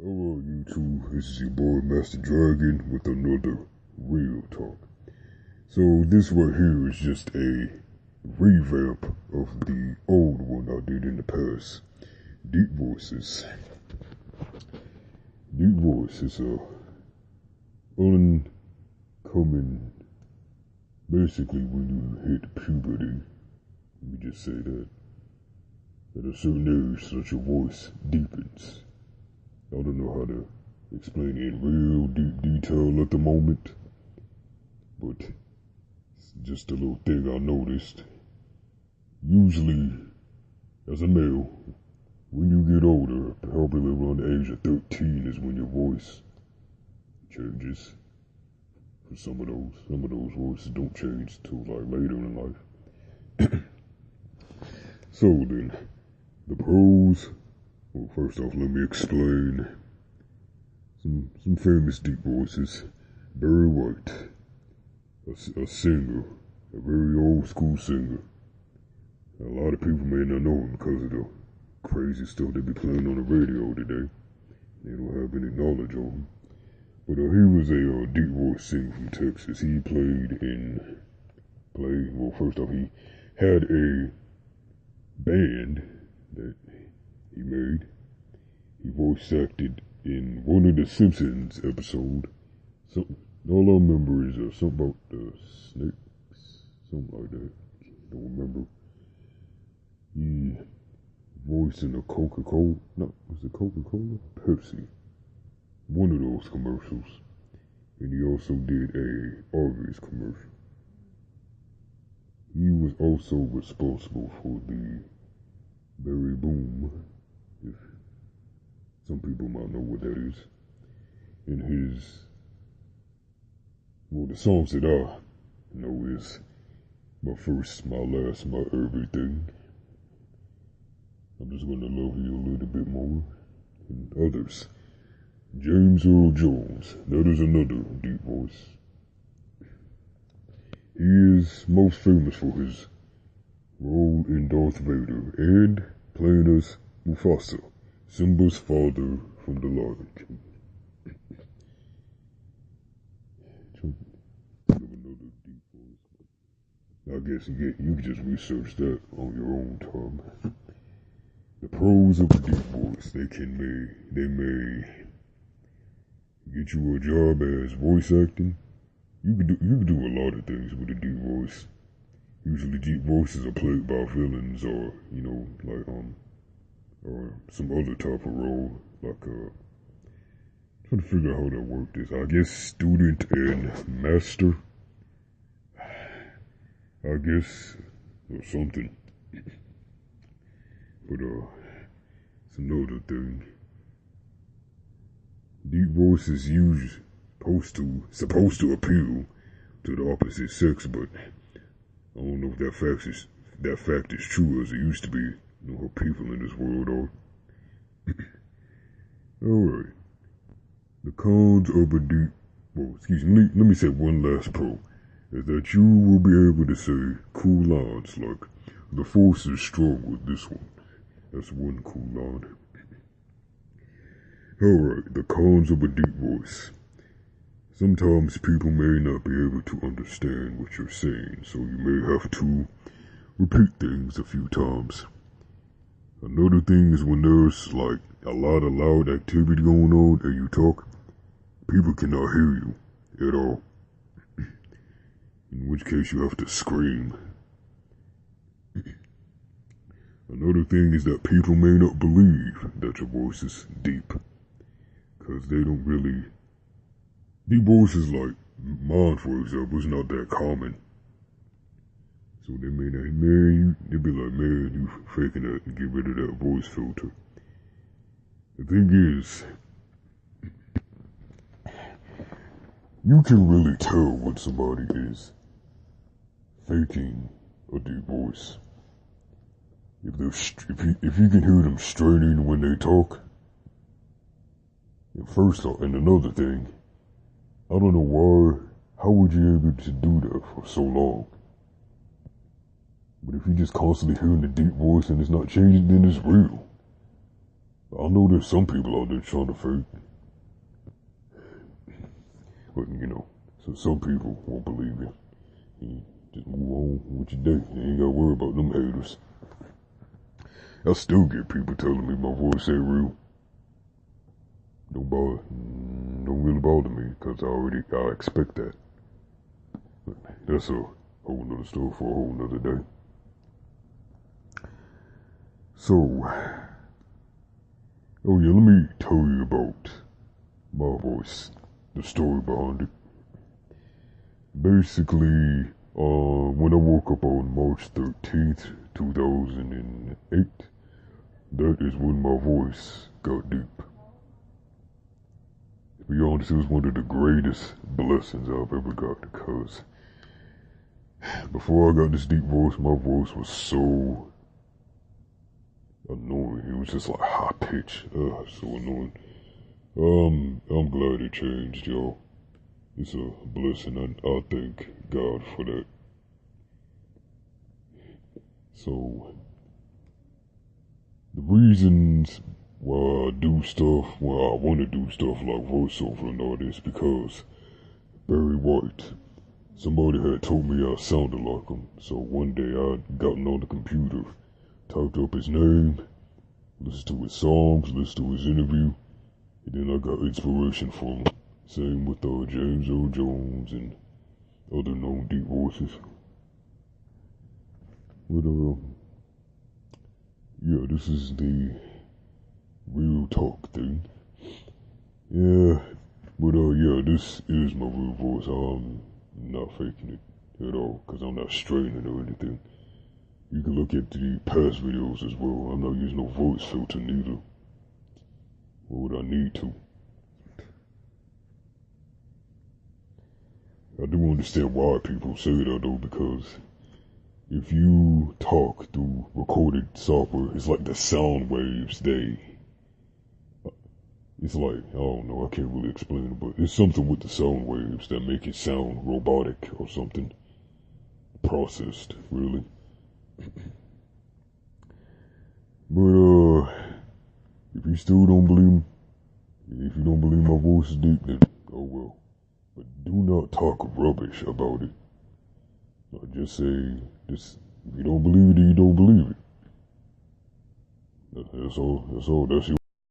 Hello YouTube, this is your boy Master Dragon with another Real Talk. So this right here is just a revamp of the old one I did in the past. Deep Voices. Deep Voice is a uncommon, basically when you hit puberty, let me just say that, at a certain age that your voice deepens. I don't know how to explain it in real deep detail at the moment, but it's just a little thing I noticed. Usually, as a male, when you get older, probably around the age of 13 is when your voice changes. For some of those voices don't change till like later in life. So then, the pros. Well, first off, let me explain some famous deep voices. Barry White, a singer, a very old school singer. A lot of people may not know him because of the crazy stuff they be playing on the radio today. They don't have any knowledge of him. But he was a deep voice singer from Texas. He well, first off, he had a band that he made. He voice acted in one of the Simpsons episodes. All I remember is something about the snakes, something like that. Don't remember. He voiced in a Coca-Cola, no, was it Coca-Cola? Pepsi. One of those commercials. And he also did a Arby's commercial. He was also responsible for the Barry Boom, if some people might know what that is. In the songs that I know is My First, My Last, My Everything. I'm just gonna love you a little bit more. And others. James Earl Jones, that is another deep voice. He is most famous for his role in Darth Vader and playing as Mufasa, Simba's father from The Lion King. Another deep voice. I guess you can just research that on your own time. The pros of a deep voice, they may get you a job as voice acting. You can do a lot of things with a deep voice. Usually deep voices are played by villains or, or some other type of role, like, trying to figure out how that worked is. I guess student and master, I guess, or something. But, it's another thing. Deep voice is supposed to appeal to the opposite sex, but I don't know if that fact is true as it used to be. You know how people in this world are. Alright. The cons of a deep, let me say one last pro, is that you will be able to say cool lines like, the force is strong with this one. That's one cool line. Alright, the cons of a deep voice. Sometimes people may not be able to understand what you're saying, so you may have to repeat things a few times. Another thing is when there's like a lot of loud activity going on and you talk, people cannot hear you at all. In which case you have to scream. Another thing is that people may not believe that your voice is deep, because they don't really. Deep voices like mine, for example, is not that common. So they may not, they'll be like, man, you faking that and get rid of that voice filter. The thing is, you can really tell when somebody is faking a deep voice. If you can hear them straining when they talk. And another thing, I don't know how would you be able to do that for so long? But if you're just constantly hearing the deep voice and it's not changing, then it's real. I know there's some people out there trying to fake, but so some people won't believe you. You just move on with your day. You ain't gotta worry about them haters. I still get people telling me my voice ain't real. Don't really bother me, cause I expect that. But that's a whole nother story for a whole nother day. So, oh yeah, let me tell you about my voice, the story behind it. Basically, when I woke up on March 13th, 2008, that is when my voice got deep. To be honest, it was one of the greatest blessings I've ever got, because before I got this deep voice, my voice was so annoying. It was just like high pitch. So annoying. I'm glad it changed, y'all. It's a blessing, and I thank God for that. So, the reasons why I do stuff, why I want to do stuff like voiceover and all this, because Barry White, somebody had told me I sounded like him. So one day I gotten on the computer, typed up his name, listened to his songs, listened to his interview, and then I got inspiration from him. Same with James Earl Jones and other known deep voices. But yeah, this is the real talk thing. Yeah, but yeah, this is my real voice. I'm not faking it at all, because I'm not straining or anything. You can look at the past videos as well. I'm not using no voice filter neither. Why would I need to? I do understand why people say that though, because if you talk through recorded software, it's like the sound waves, it's like, I don't know, I can't really explain it, but it's something with the sound waves that make it sound robotic or something. Processed, really. But, if you still don't believe, if you don't believe my voice is deep, then oh well. But do not talk rubbish about it. Just say, if you don't believe it, then you don't believe it. That's all, that's your